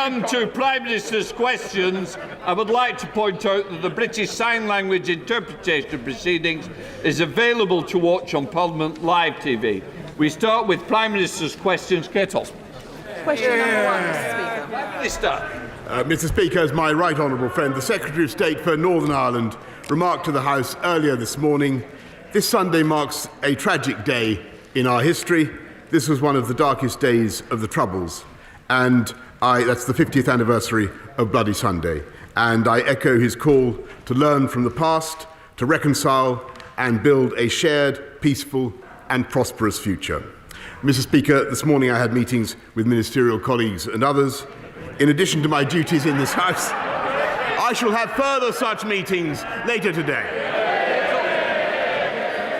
come to Prime Minister's questions, I would like to point out that the British Sign Language interpretation proceedings is available to watch on Parliament Live TV. We start with Prime Minister's questions. Kettle. Question number one, Mr. Speaker. Prime Minister. Mr. Speaker, as my right honourable friend, the Secretary of State for Northern Ireland, remarked to the House earlier this morning, this Sunday marks a tragic day in our history. This was one of the darkest days of the Troubles, and that's the 50th anniversary of Bloody Sunday. And I echo his call to learn from the past, to reconcile and build a shared, peaceful and prosperous future. Mr. Speaker, this morning I had meetings with ministerial colleagues and others. In addition to my duties in this House, I shall have further such meetings later today.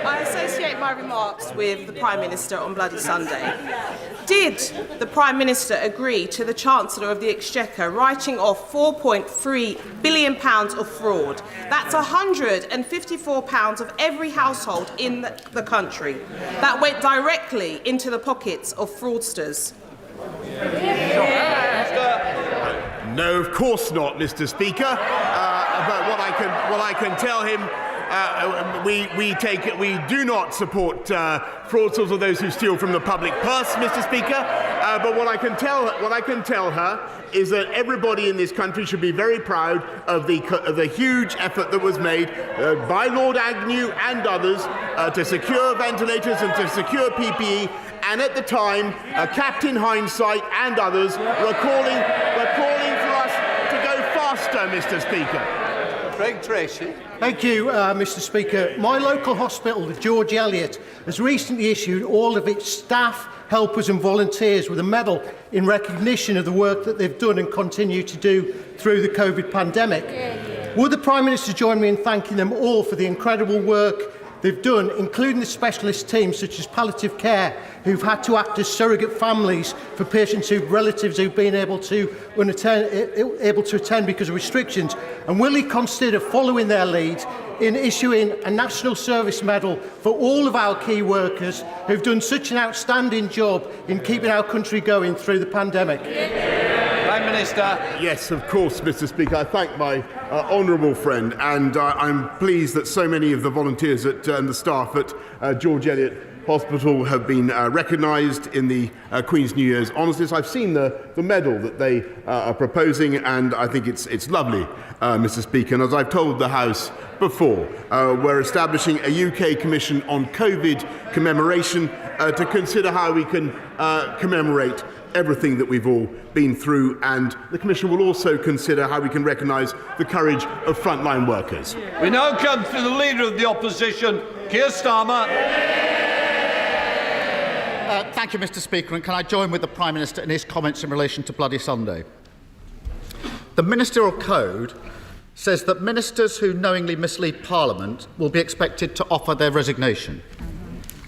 I associate my remarks with the Prime Minister on Bloody Sunday. Did the Prime Minister agree to the Chancellor of the Exchequer writing off £4.3 billion of fraud? That's £154 of every household in the country. That went directly into the pockets of fraudsters. No, of course not, Mr. Speaker. But what I can tell him, we do not support fraudsters or those who steal from the public purse, Mr. Speaker. But what I can tell her is that everybody in this country should be very proud of the huge effort that was made by Lord Agnew and others to secure ventilators and to secure PPE. And at the time, Captain Hindsight and others were calling for us to go faster, Mr. Speaker. Craig Tracy. Thank you, Mr. Speaker. My local hospital, the George Eliot, has recently issued all of its staff, helpers and volunteers with a medal in recognition of the work that they've done and continue to do through the COVID pandemic. Would the Prime Minister join me in thanking them all for the incredible work they've done, including the specialist teams such as palliative care, who've had to act as surrogate families for patients whose relatives who've been able to attend because of restrictions? And will he consider following their lead in issuing a National Service Medal for all of our key workers who've done such an outstanding job in keeping our country going through the pandemic? Prime Minister. Yes, of course, Mr. Speaker. I thank my honourable friend, and I'm pleased that so many of the volunteers and the staff at George Eliot Hospital have been recognised in the Queen's New Year's honours list. I've seen the medal that they are proposing, and I think it's lovely, Mr. Speaker. And as I've told the House before, we're establishing a UK Commission on COVID commemoration to consider how we can commemorate everything that we've all been through, and the Commission will also consider how we can recognise the courage of frontline workers. We now come to the Leader of the Opposition, Keir Starmer. Thank you, Mr. Speaker, and can I join with the Prime Minister in his comments in relation to Bloody Sunday? The Ministerial Code says that ministers who knowingly mislead Parliament will be expected to offer their resignation.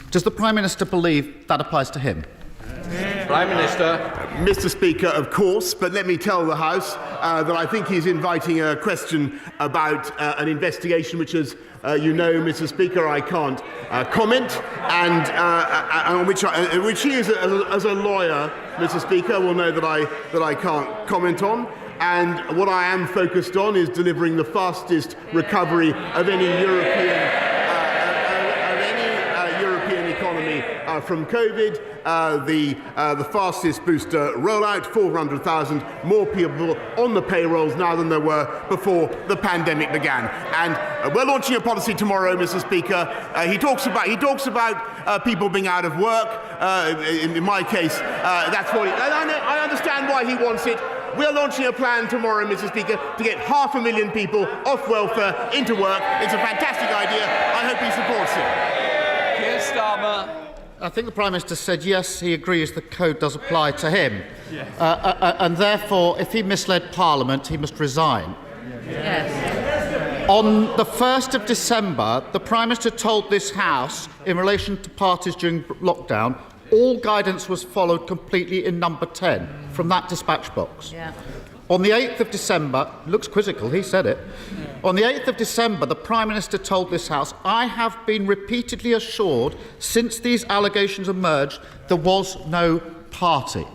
Does the Prime Minister believe that applies to him? Prime Minister. Mr. Speaker, of course, but let me tell the House that I think he's inviting a question about an investigation which, as you know, Mr. Speaker, I can't comment, and on which he, as a lawyer, Mr. Speaker, will know that I can't comment on. And what I am focused on is delivering the fastest recovery of any European economy from COVID, the fastest booster rollout, 400,000 more people on the payrolls now than there were before the pandemic began. And we're launching a policy tomorrow, Mr. Speaker. He talks about people being out of work. In my case, that's what I understand why he wants it. We're launching a plan tomorrow, Mr. Speaker, to get 500,000 people off welfare into work. It's a fantastic idea. I hope he supports it. Keir Starmer. I think the Prime Minister said yes, he agrees the code does apply to him. Yes. And therefore, if he misled Parliament, he must resign. Yes. On the 1st of December, the Prime Minister told this House, in relation to parties during lockdown, all guidance was followed completely in number 10 from that dispatch box. Yeah. On the 8th of December, looks quizzical, he said it. On the 8th of December, the Prime Minister told this House, I have been repeatedly assured since these allegations emerged there was no party.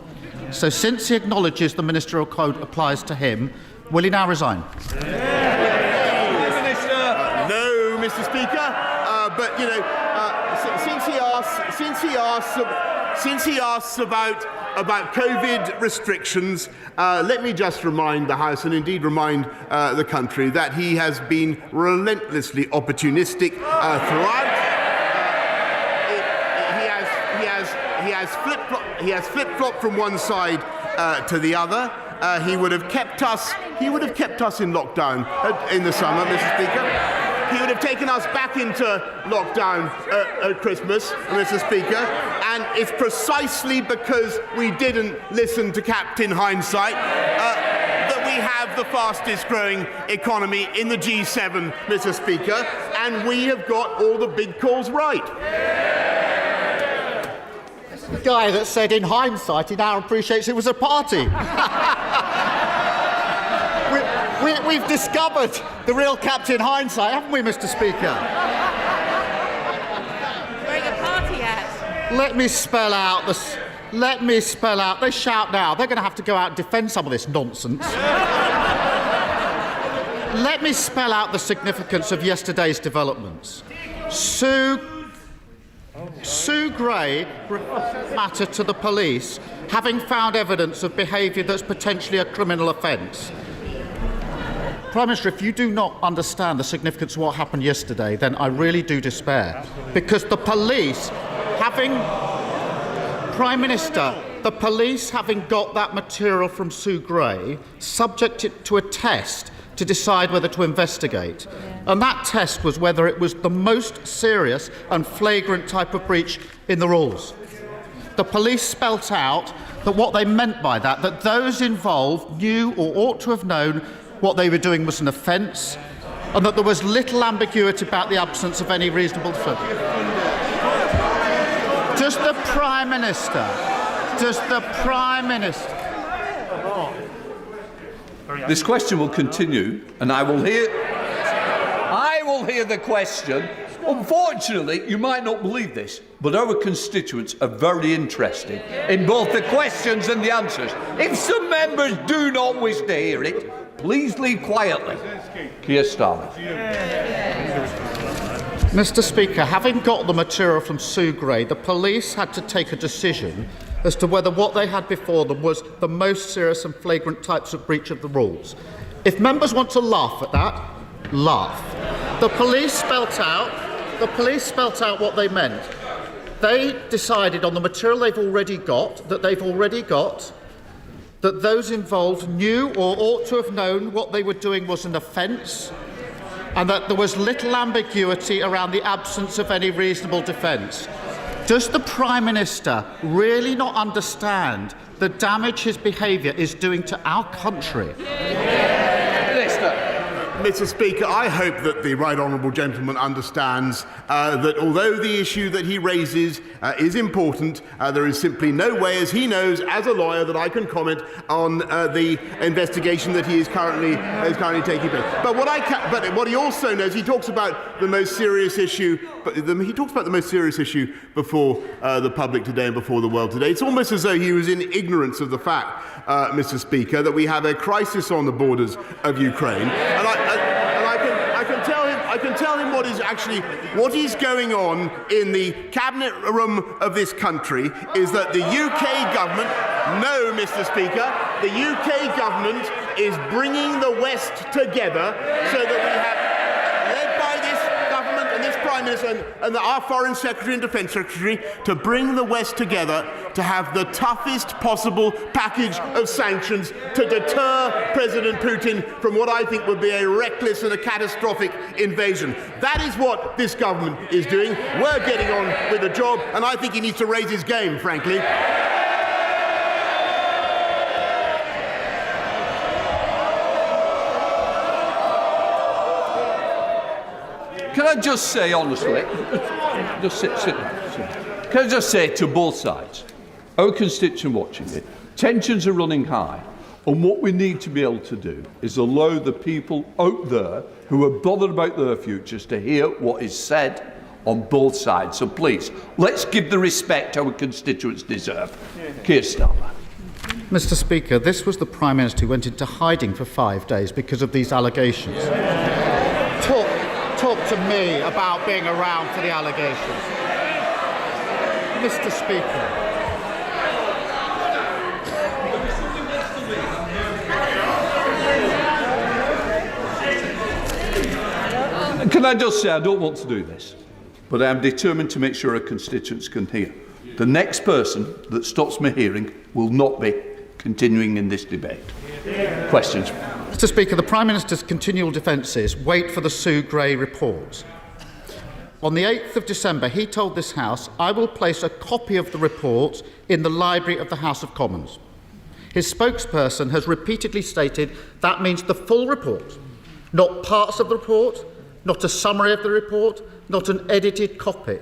So since he acknowledges the ministerial code applies to him, will he now resign? No, Mr. Speaker. But you know, since he asks about COVID restrictions, let me just remind the House, and indeed remind the country, that he has been relentlessly opportunistic throughout. He has flip-flopped from one side to the other. He would have kept us in lockdown in the summer, Mr. Speaker. He would have taken us back into lockdown at Christmas, Mr. Speaker, and it's precisely because we didn't listen to Captain Hindsight that we have the fastest growing economy in the G7, Mr. Speaker, and we have got all the big calls right. The guy that said in hindsight he now appreciates it was a party. We've discovered the real Captain Hindsight, haven't we, Mr. Speaker? Wearing a party hat. Let me spell out. They shout now. They're going to have to go out and defend some of this nonsense. Let me spell out the significance of yesterday's developments. Sue Gray referred the matter to the police, having found evidence of behaviour that's potentially a criminal offence. Prime Minister, if you do not understand the significance of what happened yesterday, then I really do despair. Because the police, Prime Minister, the police, having got that material from Sue Gray, subject it to a test to decide whether to investigate. And that test was whether it was the most serious and flagrant type of breach in the rules. The police spelt out that what they meant by that those involved knew or ought to have known what they were doing was an offence, and that there was little ambiguity about the absence of any reasonable defence. Does the Prime Minister... This question will continue, and I will hear the question. Unfortunately, you might not believe this, but our constituents are very interested in both the questions and the answers. If some members do not wish to hear it, please leave quietly. Keir Starmer. Mr. Speaker, having got the material from Sue Gray, the police had to take a decision as to whether what they had before them was the most serious and flagrant types of breach of the rules. If members want to laugh at that, laugh. The police spelt out what they meant. They decided on the material they've already got that those involved knew or ought to have known what they were doing was an offence, and that there was little ambiguity around the absence of any reasonable defence. Does the Prime Minister really not understand the damage his behaviour is doing to our country? Mr. Speaker, I hope that the right honourable gentleman understands that although the issue that he raises is important, there is simply no way, as he knows, as a lawyer, that I can comment on the investigation that he is currently taking place. But what he also knows, he talks about the most serious issue. He talks about the most serious issue before the public today and before the world today. It's almost as though he was in ignorance of the fact, Mr. Speaker, that we have a crisis on the borders of Ukraine, and I can tell him what is going on in the cabinet room of this country is that the UK government, no, Mr. Speaker, the UK government is bringing the West together so that we have, led by this government and this Prime Minister and our Foreign Secretary and Defence Secretary, to bring the West together to have the toughest possible package of sanctions to deter President Putin from what I think would be a reckless and a catastrophic invasion. That is what this government is doing. We're getting on with the job, and I think he needs to raise his game, frankly. Can I just say honestly, just sit. Can I just say to both sides, our constituent watching it, tensions are running high, and what we need to be able to do is allow the people out there who are bothered about their futures to hear what is said on both sides. So please, let's give the respect our constituents deserve. Keir Starmer. Mr. Speaker, this was the Prime Minister who went into hiding for 5 days because of these allegations. Talk to me about being around for the allegations. Mr. Speaker. Can I just say I don't want to do this, but I am determined to make sure our constituents can hear. The next person that stops me hearing will not be continuing in this debate. Questions? Mr. Speaker, the Prime Minister's continual defence is wait for the Sue Gray report. On the 8th of December, he told this House, I will place a copy of the report in the library of the House of Commons. His spokesperson has repeatedly stated that means the full report, not parts of the report, not a summary of the report, not an edited copy.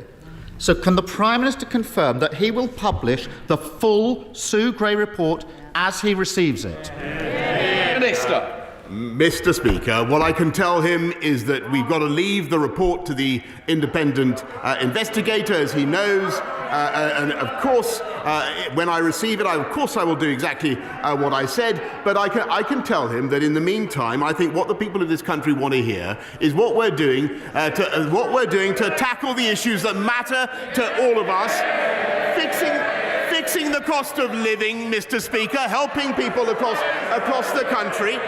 So can the Prime Minister confirm that he will publish the full Sue Gray report as he receives it? Minister. Mr. Speaker, what I can tell him is that we've got to leave the report to the independent investigator, as he knows. And of course, when I receive it, I will do exactly what I said. But I can tell him that in the meantime, I think what the people of this country want to hear is what we're doing to tackle the issues that matter to all of us, fixing the cost of living, Mr. Speaker, helping people across the country.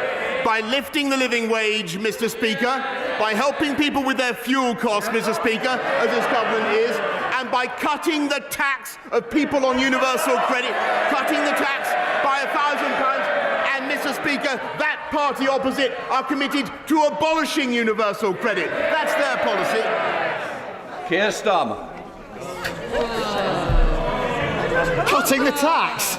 By lifting the living wage, Mr. Speaker, by helping people with their fuel costs, Mr. Speaker, as this government is, and by cutting the tax of people on universal credit, cutting the tax by £1,000. And, Mr. Speaker, that party opposite are committed to abolishing universal credit. That's their policy. Keir Starmer. Cutting the tax.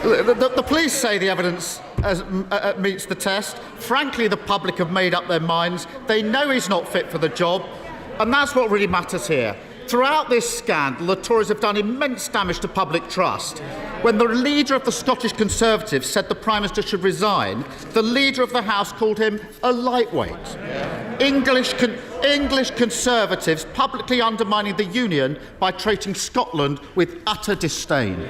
The police say the evidence meets the test. Frankly, the public have made up their minds. They know he's not fit for the job, and that's what really matters here. Throughout this scandal, the Tories have done immense damage to public trust. When the leader of the Scottish Conservatives said the Prime Minister should resign, the leader of the House called him a lightweight. English Conservatives publicly undermining the Union by treating Scotland with utter disdain.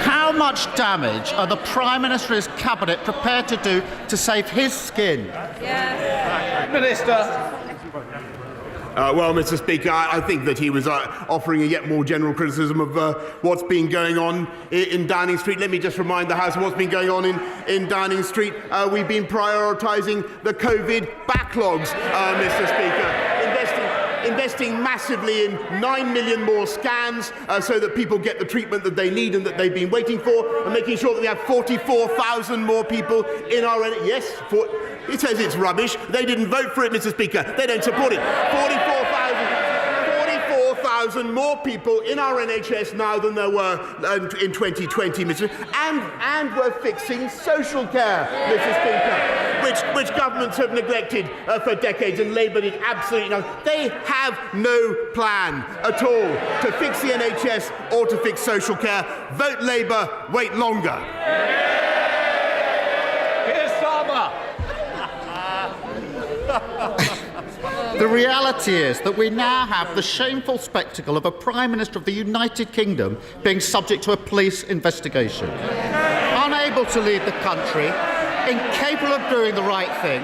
How much damage are the Prime Minister and his Cabinet prepared to do to save his skin? Minister. Well, Mr. Speaker, I think that he was offering a yet more general criticism of what's been going on in Downing Street. Let me just remind the House of what's been going on in Downing Street. We've been prioritising the COVID backlogs, Mr. Speaker. Investing massively in 9 million more scans so that people get the treatment that they need and that they've been waiting for, and making sure that we have 44,000 more people in our... Yes, it says it's rubbish. They didn't vote for it, Mr. Speaker. They don't support it. 44,000 more people in our NHS now than there were in 2020, Mr. And we're fixing social care, Mr. Speaker, which governments have neglected for decades, and Labour did absolutely nothing. They have no plan at all to fix the NHS or to fix social care. Vote Labour, wait longer. Keir Starmer. The reality is that we now have the shameful spectacle of a Prime Minister of the United Kingdom being subject to a police investigation. Unable to lead the country, incapable of doing the right thing,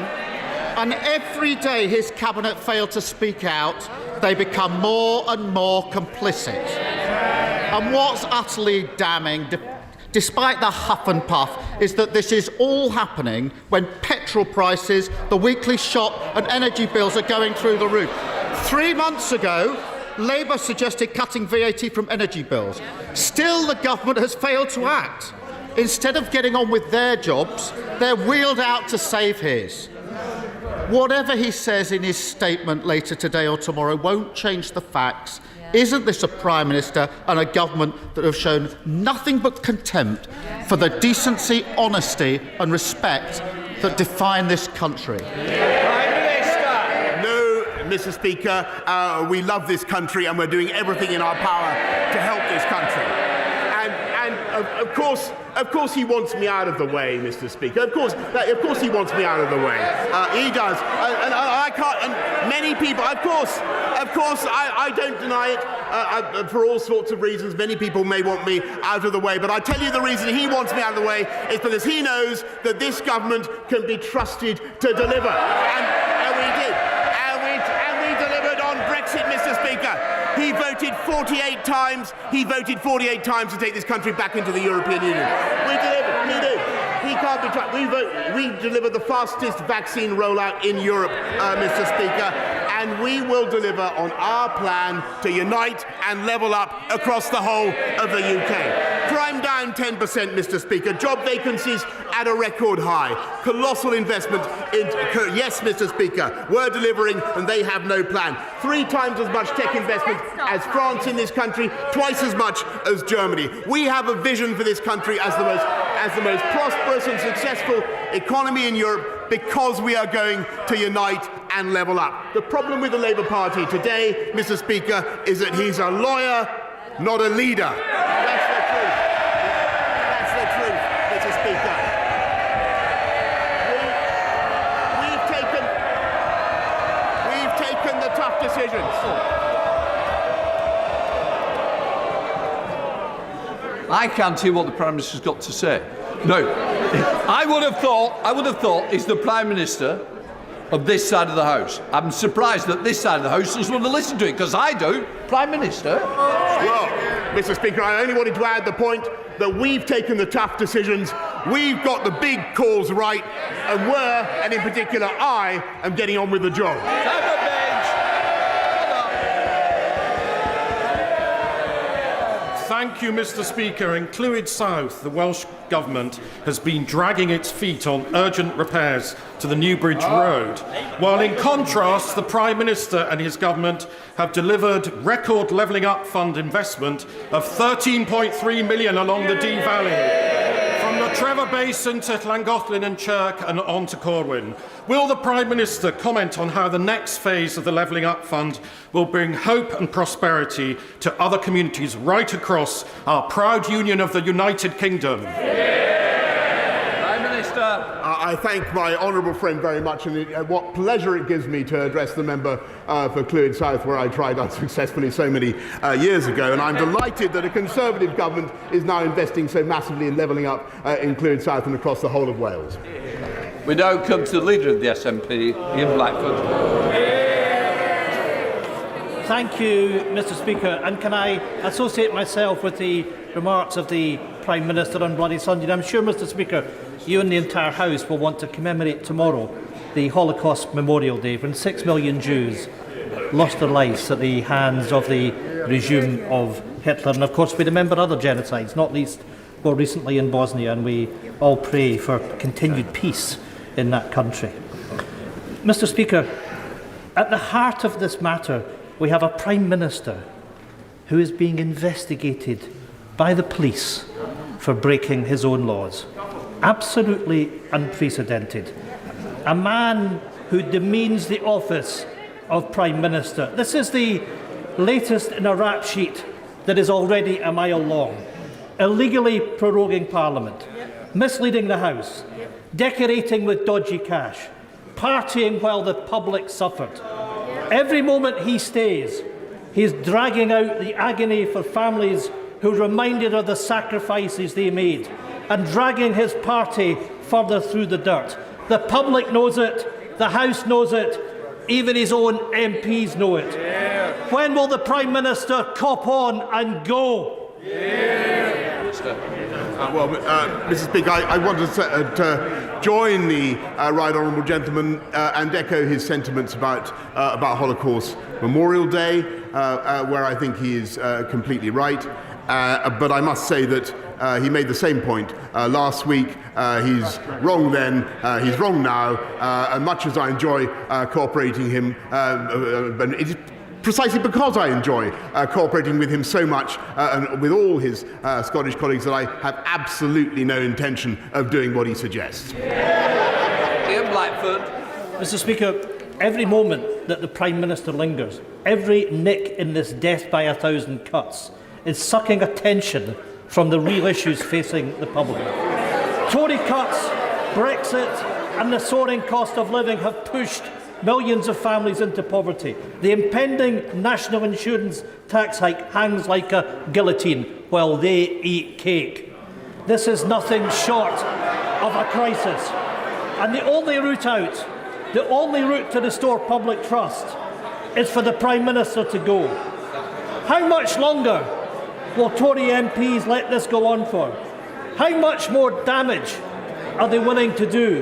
and every day his Cabinet fail to speak out, they become more and more complicit. And what's utterly damning, despite the huff and puff, is that this is all happening when petrol prices, the weekly shop and energy bills are going through the roof. 3 months ago, Labour suggested cutting VAT from energy bills. Still, the government has failed to act. Instead of getting on with their jobs, they're wheeled out to save his. Whatever he says in his statement later today or tomorrow won't change the facts. Isn't this a Prime Minister and a government that have shown nothing but contempt for the decency, honesty and respect that define this country? Prime Minister. No, Mr. Speaker, we love this country and we're doing everything in our power to help this country. And Of course, he wants me out of the way, Mr. Speaker. Of course, he wants me out of the way. He does, and I can't. And many people, of course, I don't deny it. For all sorts of reasons, many people may want me out of the way. But I tell you, the reason he wants me out of the way is because he knows that this government can be trusted to deliver, and we did, and we delivered on Brexit, Mr. Speaker. He voted 48 times. He voted 48 times to take this country back into the European Union. We delivered. He did. He can't be trusted. We delivered the fastest vaccine rollout in Europe, Mr. Speaker, and we will deliver on our plan to unite and level up across the whole of the UK. Crime down 10%, Mr. Speaker. Job vacancies at a record high. Colossal investment in... Yes, Mr. Speaker, we're delivering and they have no plan. 3 times as much tech investment as France in this country, twice as much as Germany. We have a vision for this country as the most prosperous and successful economy in Europe because we are going to unite and level up. The problem with the Labour Party today, Mr. Speaker, is that he's a lawyer, not a leader. That's the truth. That's the truth, Mr. Speaker. We've taken the tough decisions. I can't hear what the Prime Minister's got to say. No, I would have thought he's the Prime Minister of this side of the House. I'm surprised that this side of the House doesn't want to listen to it, because I do. Prime Minister. Well, Mr. Speaker, I only wanted to add the point that we've taken the tough decisions, we've got the big calls right, and in particular I, am getting on with the job. Thank you, Mr. Speaker. In Clwyd South, the Welsh Government has been dragging its feet on urgent repairs to the Newbridge Road, while in contrast, the Prime Minister and his government have delivered record Levelling Up Fund investment of £13.3 million along the Dee Valley, from the Trevor Basin to Llangollen and Chirk and on to Corwin. Will the Prime Minister comment on how the next phase of the Levelling Up Fund will bring hope and prosperity to other communities right across our proud union of the United Kingdom? Prime Minister. I thank my honourable friend very much, and what pleasure it gives me to address the member for Clwyd South, where I tried unsuccessfully so many years ago. And I'm delighted that a Conservative government is now investing so massively in levelling up in Clwyd South and across the whole of Wales. We now come to the leader of the SNP, Ian Blackford. Thank you, Mr. Speaker. And can I associate myself with the remarks of the Prime Minister on Bloody Sunday? And I'm sure, Mr. Speaker, you and the entire House will want to commemorate tomorrow the Holocaust Memorial Day, when 6 million Jews lost their lives at the hands of the regime of Hitler. And of course we remember other genocides, not least more recently in Bosnia, and we all pray for continued peace in that country. Mr. Speaker, at the heart of this matter, we have a Prime Minister who is being investigated by the police for breaking his own laws. Absolutely unprecedented. A man who demeans the office of Prime Minister. This is the latest in a rap sheet that is already a mile long. Illegally proroguing Parliament, misleading the House, decorating with dodgy cash, partying while the public suffered. Every moment he stays, he is dragging out the agony for families who are reminded of the sacrifices they made, and dragging his party further through the dirt. The public knows it, the House knows it, even his own MPs know it. Yeah. When will the Prime Minister cop on and go? Yeah. Mr. Speaker, I want to join the right honourable gentleman and echo his sentiments about Holocaust Memorial Day, where I think he is completely right. But I must say that he made the same point last week. He's wrong then, he's wrong now, and much as I enjoy cooperating him, but it is precisely because I enjoy cooperating with him so much and with all his Scottish colleagues that I have absolutely no intention of doing what he suggests. Ian Blackford. Mr. Speaker, every moment that the Prime Minister lingers, every nick in this death by 1,000 cuts is sucking attention from the real issues facing the public. Tory cuts, Brexit and the soaring cost of living have pushed millions of families into poverty. The impending national insurance tax hike hangs like a guillotine while they eat cake. This is nothing short of a crisis. And the only route out, the only route to restore public trust is for the Prime Minister to go. How much longer will Tory MPs let this go on for? How much more damage are they willing to do?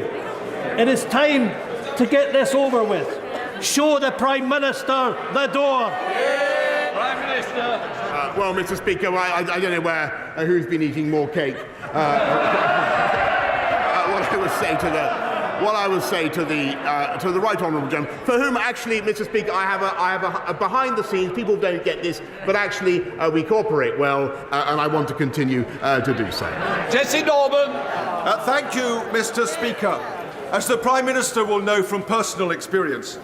It is time to get this over with. Show the Prime Minister the door. Prime Minister. Well, Mr. Speaker, I don't know who's been eating more cake. What I would say to the right honourable gentleman, for whom actually, Mr. Speaker, I have a behind the scenes. People don't get this, but actually we cooperate well, and I want to continue to do so. Jesse Norman. Thank you, Mr. Speaker. As the Prime Minister will know from personal experience,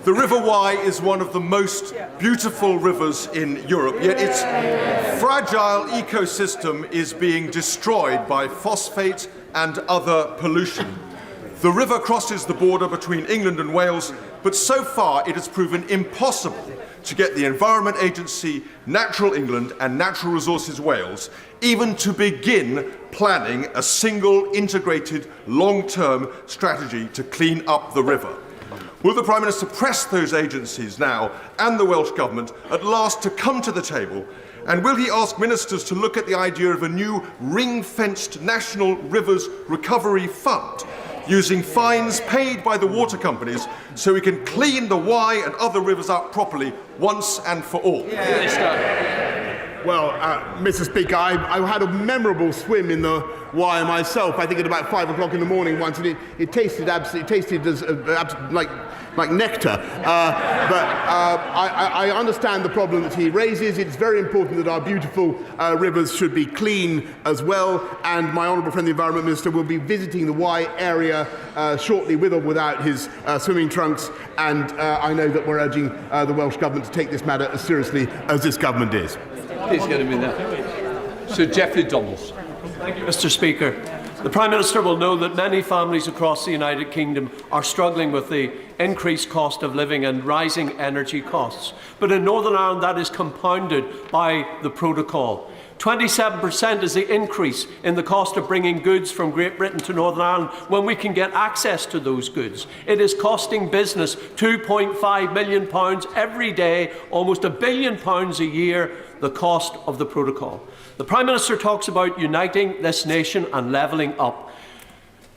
the River Wye is one of the most beautiful rivers in Europe, yet its fragile ecosystem is being destroyed by phosphate and other pollution. The river crosses the border between England and Wales, but so far it has proven impossible to get the Environment Agency, Natural England and Natural Resources Wales even to begin planning a single integrated long-term strategy to clean up the river. Will the Prime Minister press those agencies now and the Welsh Government at last to come to the table? And will he ask ministers to look at the idea of a new ring-fenced National Rivers Recovery Fund, using fines paid by the water companies so we can clean the Wye and other rivers up properly once and for all? Well, Mr. Speaker, I had a memorable swim in the Wye myself. I think at about 5 o'clock in the morning once, and it tasted like nectar. But I understand the problem that he raises. It's very important that our beautiful rivers should be clean as well. And my honourable friend, the Environment Minister, will be visiting the Wye area shortly, with or without his swimming trunks. And I know that we're urging the Welsh Government to take this matter as seriously as this government is. He's going to be there. Sir Geoffrey Donaldson. Thank you, Mr. Speaker. The Prime Minister will know that many families across the United Kingdom are struggling with the increased cost of living and rising energy costs. But in Northern Ireland, that is compounded by the protocol. 27% is the increase in the cost of bringing goods from Great Britain to Northern Ireland when we can get access to those goods. It is costing business £2.5 million every day, almost £1 billion a year, the cost of the protocol. The Prime Minister talks about uniting this nation and levelling up.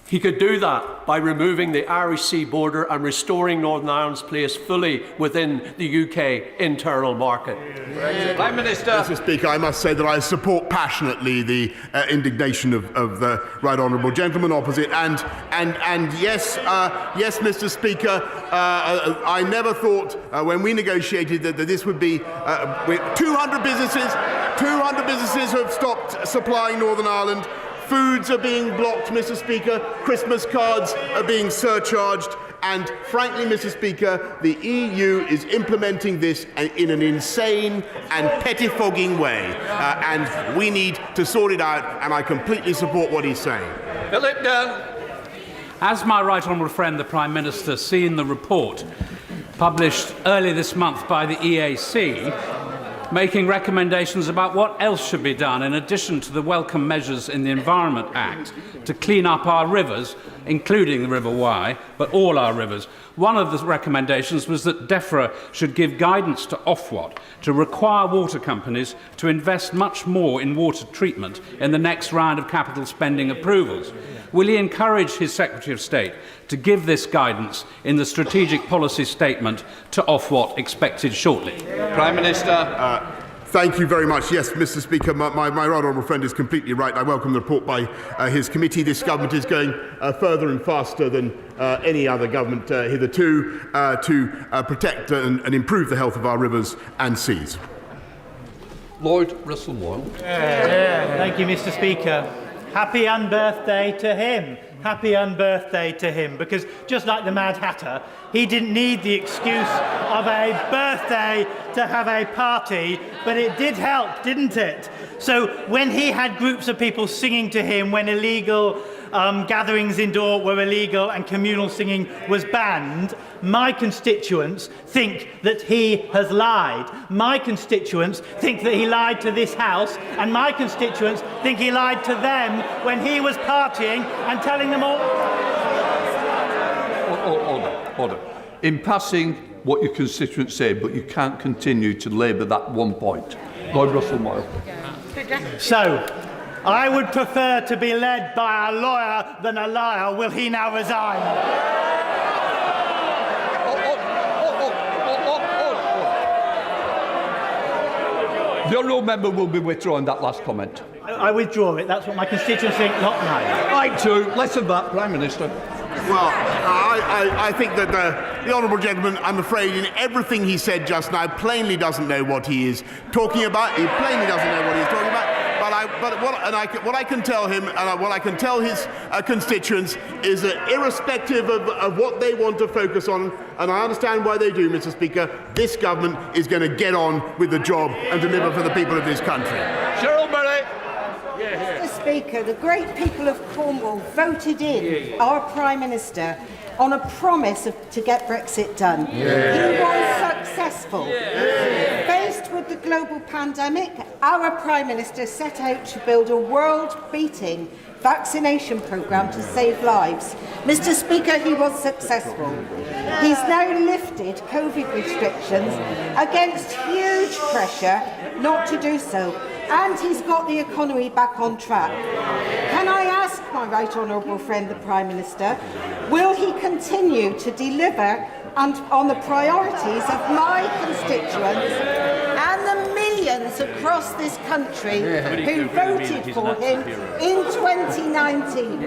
He could do that by removing the Irish Sea border and restoring Northern Ireland's place fully within the UK internal market. Prime Minister. Mr. Speaker, I must say that I support passionately the indignation of the right honourable gentleman opposite. And yes, Mr. Speaker, I never thought when we negotiated that this would be 200 businesses have stopped supplying Northern Ireland. Foods are being blocked, Mr. Speaker. Christmas cards are being surcharged. And frankly, Mr. Speaker, the EU is implementing this in an insane and pettifogging way. And we need to sort it out. And I completely support what he's saying. Philip Dunn. Has my right honourable friend, the Prime Minister, seen the report published earlier this month by the EAC, making recommendations about what else should be done in addition to the welcome measures in the Environment Act to clean up our rivers, including the River Wye, but all our rivers? One of the recommendations was that DEFRA should give guidance to Ofwat to require water companies to invest much more in water treatment in the next round of capital spending approvals. Will he encourage his Secretary of State to give this guidance in the strategic policy statement to Ofwat expected shortly? Prime Minister. Thank you very much. Yes, Mr. Speaker, my right honourable friend is completely right. I welcome the report by his committee. This government is going further and faster than any other government hitherto to protect and improve the health of our rivers and seas. Lord Russell Moyle. Thank you, Mr. Speaker. Happy unbirthday to him. happy unbirthday to him, because just like the Mad Hatter, he didn't need the excuse of a birthday to have a party, but it did help, didn't it? So when he had groups of people singing to him when illegal gatherings indoor were illegal and communal singing was banned, my constituents think that he has lied. My constituents think that he lied to this House, and my constituents think he lied to them when he was partying and telling them all... Order. In passing what your constituents say, but you can't continue to labour that one point. Lord Russell-Moyle. So, I would prefer to be led by a lawyer than a liar. Will he now resign? The honourable member will be withdrawing that last comment. I withdraw it. That's what my constituents think, not mine. Right to less of that, Prime Minister. Well, I think that the honourable gentleman, I'm afraid, in everything he said just now, plainly doesn't know what he is talking about. He plainly doesn't know what he's talking about. What I can tell him, and what I can tell his constituents, is that irrespective of what they want to focus on, and I understand why they do, Mr. Speaker, this government is going to get on with the job and deliver for the people of this country. Cheryl Murray. Mr. Speaker, the great people of Cornwall voted in our Prime Minister on a promise to get Brexit done. He was successful. Faced with the global pandemic, our Prime Minister set out to build a world-beating vaccination programme to save lives. Mr. Speaker, he was successful. He's now lifted COVID restrictions against huge pressure not to do so, and he's got the economy back on track. Can I ask my right honourable friend, the Prime Minister, will he continue to deliver on the priorities of my constituents and the millions across this country who voted for him in 2019?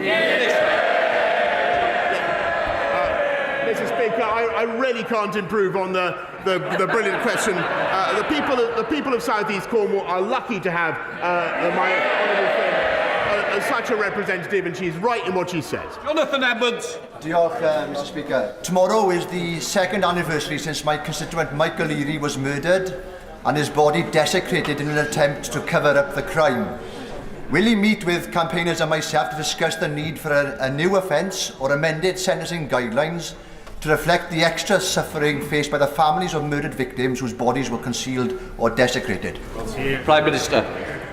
Mr. Speaker, I really can't improve on the brilliant question. The people of South East Cornwall are lucky to have my honourable friend as such a representative, and she's right in what she says. Jonathan Edwards. Diolch, Mr. Speaker. Tomorrow is the second anniversary since my constituent Michael Leary was murdered and his body desecrated in an attempt to cover up the crime. Will he meet with campaigners and myself to discuss the need for a new offence or amended sentencing guidelines to reflect the extra suffering faced by the families of murdered victims whose bodies were concealed or desecrated? Prime Minister.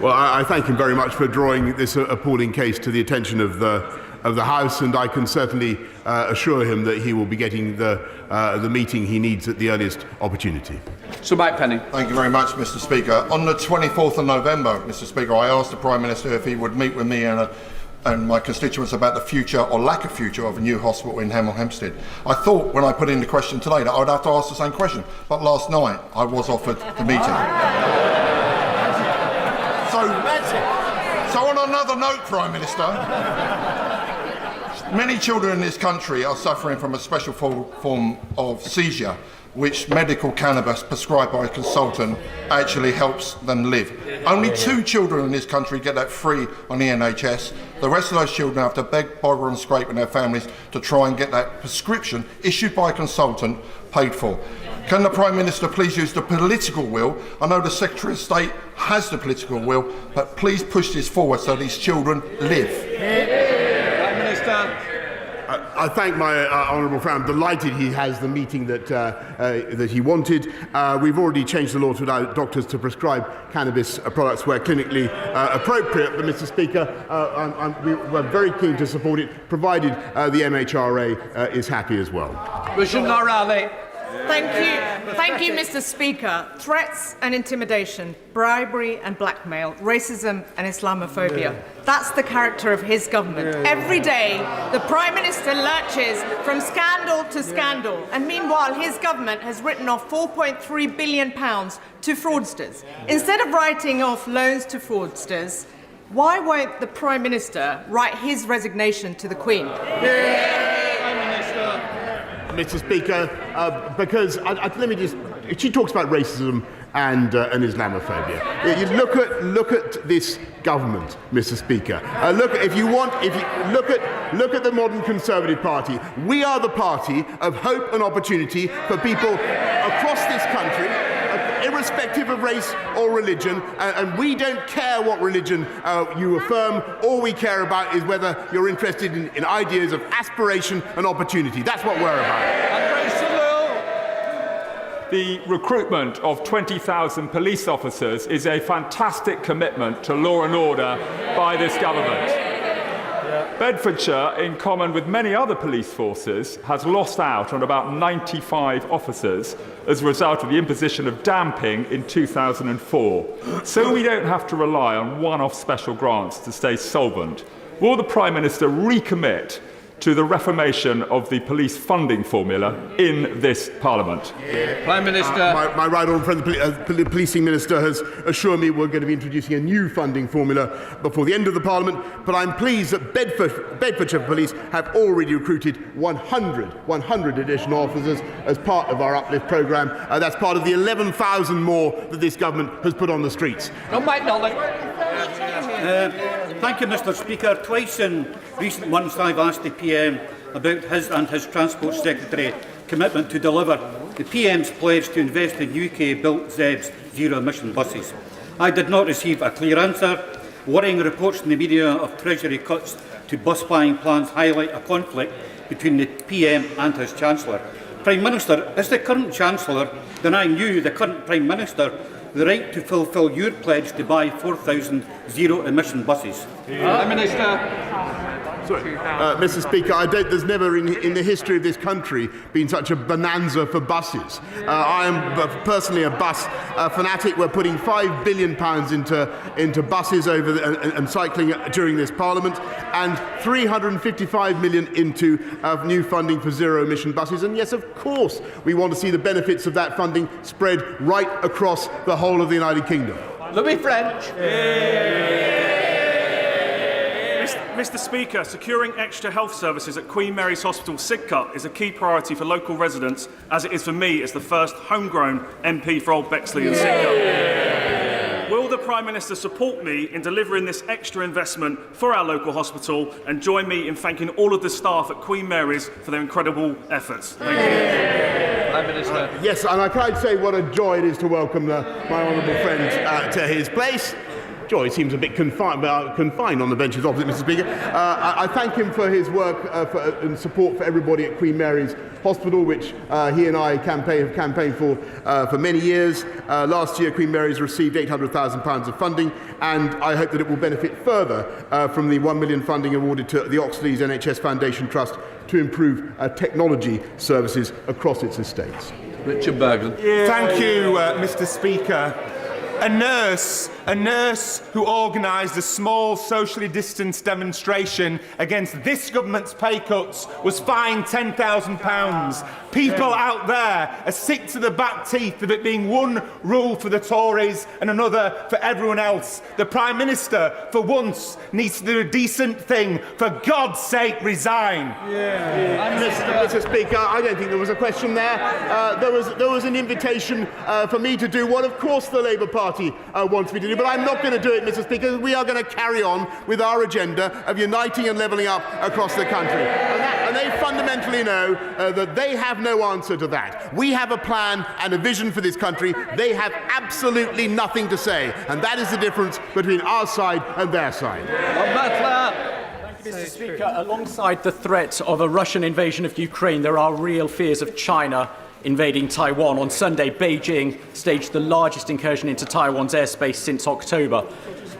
Well, I thank him very much for drawing this appalling case to the attention of the House, and I can certainly assure him that he will be getting the meeting he needs at the earliest opportunity. Sir Mike Penning. Thank you very much, Mr. Speaker. On the 24th of November, Mr. Speaker, I asked the Prime Minister if he would meet with me and my constituents about the future or lack of future of a new hospital in Hemel Hempstead. I thought when I put in the question today that I would have to ask the same question, but last night I was offered the meeting. So on another note, Prime Minister, many children in this country are suffering from a special form of seizure, which medical cannabis prescribed by a consultant actually helps them live. Only 2 children in this country get that free on the NHS. The rest of those children have to beg, borrow and scrape in their families to try and get that prescription issued by a consultant paid for. Can the Prime Minister please use the political will? I know the Secretary of State has the political will, but please push this forward so these children live. Prime Minister. I thank my honourable friend. I'm delighted he has the meeting that he wanted. We've already changed the law to allow doctors to prescribe cannabis products where clinically appropriate. But, Mr. Speaker, we're very keen to support it, provided the MHRA is happy as well. Richard O'Reilly. Thank you, Mr. Speaker. Threats and intimidation, bribery and blackmail, racism and Islamophobia. That's the character of his government. Every day, the Prime Minister lurches from scandal to scandal, and meanwhile, his government has written off £4.3 billion to fraudsters. Instead of writing off loans to fraudsters, why won't the Prime Minister write his resignation to the Queen? Mr. Speaker, because let me just. She talks about racism and Islamophobia. You look at this government, Mr. Speaker. Look at the modern Conservative Party. We are the party of hope and opportunity for people across this country, irrespective of race or religion, and we don't care what religion you affirm. All we care about is whether you're interested in ideas of aspiration and opportunity. That's what we're about. The recruitment of 20,000 police officers is a fantastic commitment to law and order by this government. Bedfordshire, in common with many other police forces, has lost out on about 95 officers as a result of the imposition of damping in 2004. So we don't have to rely on one-off special grants to stay solvent. Will the Prime Minister recommit to the reformation of the police funding formula in this Parliament? Prime Minister. My right honourable friend, the Policing Minister, has assured me we're going to be introducing a new funding formula before the end of the Parliament, but I'm pleased that Bedfordshire Police have already recruited 100 additional officers as part of our uplift programme. That's part of the 11,000 more that this government has put on the streets. Thank you, Mr. Speaker. Twice in recent months I've asked the PM about his and his Transport Secretary commitment to deliver the PM's pledge to invest in UK-built ZEBs zero-emission buses. I did not receive a clear answer. Worrying reports in the media of Treasury cuts to bus buying plans highlight a conflict between the PM and his Chancellor. Prime Minister, is the current Chancellor denying you, the current Prime Minister, the right to fulfil your pledge to buy 4,000 zero-emission buses? Prime Minister. Sorry, Mr. Speaker, I don't, there's never in the history of this country been such a bonanza for buses. I am personally a bus fanatic. We're putting £5 billion into buses and cycling during this Parliament, and £355 million into new funding for zero-emission buses. And yes, of course, we want to see the benefits of that funding spread right across the whole of the United Kingdom. Louis French. Mr. Speaker, securing extra health services at Queen Mary's Hospital Sidcup is a key priority for local residents, as it is for me as the first homegrown MP for Old Bexley and Sidcup. Will the Prime Minister support me in delivering this extra investment for our local hospital and join me in thanking all of the staff at Queen Mary's for their incredible efforts? Thank you. Prime Minister. Yes, and I can't say what a joy it is to welcome my honourable friend to his place. Joy seems a bit confined on the benches opposite, Mr. Speaker. I thank him for his work and support for everybody at Queen Mary's Hospital, which he and I have campaigned for many years. Last year, Queen Mary's received £800,000 of funding, and I hope that it will benefit further from the £1 million funding awarded to the Oxley's NHS Foundation Trust to improve technology services across its estates. Richard Bergen. Thank you, Mr. Speaker. A nurse who organised a small socially distanced demonstration against this government's pay cuts was fined £10,000. People out there are sick to the back teeth of it being one rule for the Tories and another for everyone else. The Prime Minister, for once, needs to do a decent thing. For God's sake, resign. Mr. Speaker, I don't think there was a question there. There was an invitation for me to do what, of course, the Labour Party wants me to do, but I'm not going to do it, Mr. Speaker. We are going to carry on with our agenda of uniting and levelling up across the country. And they fundamentally know that they have no answer to that. We have a plan and a vision for this country. They have absolutely nothing to say. And that is the difference between our side and their side. Mr. Speaker, alongside the threat of a Russian invasion of Ukraine, there are real fears of China invading Taiwan. On Sunday, Beijing staged the largest incursion into Taiwan's airspace since October.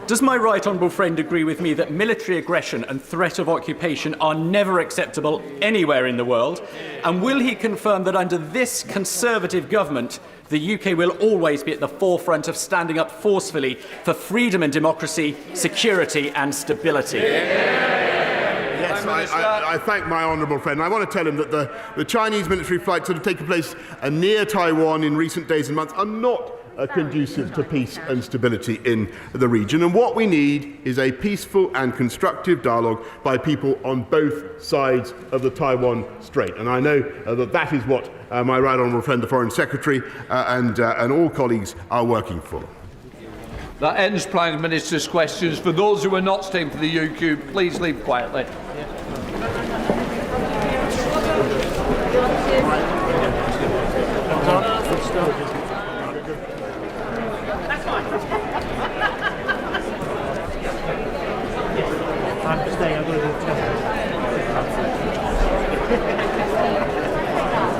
Does my right honourable friend agree with me that military aggression and threat of occupation are never acceptable anywhere in the world? And will he confirm that under this Conservative government, the UK will always be at the forefront of standing up forcefully for freedom and democracy, security and stability? Yes, I thank my honourable friend. I want to tell him that the Chinese military flights that have taken place near Taiwan in recent days and months are not conducive to peace and stability in the region. And what we need is a peaceful and constructive dialogue by people on both sides of the Taiwan Strait. And I know that is what my right honourable friend, the Foreign Secretary, and all colleagues are working for. That ends Prime Minister's questions. For those who are not staying for the UQ, please leave quietly.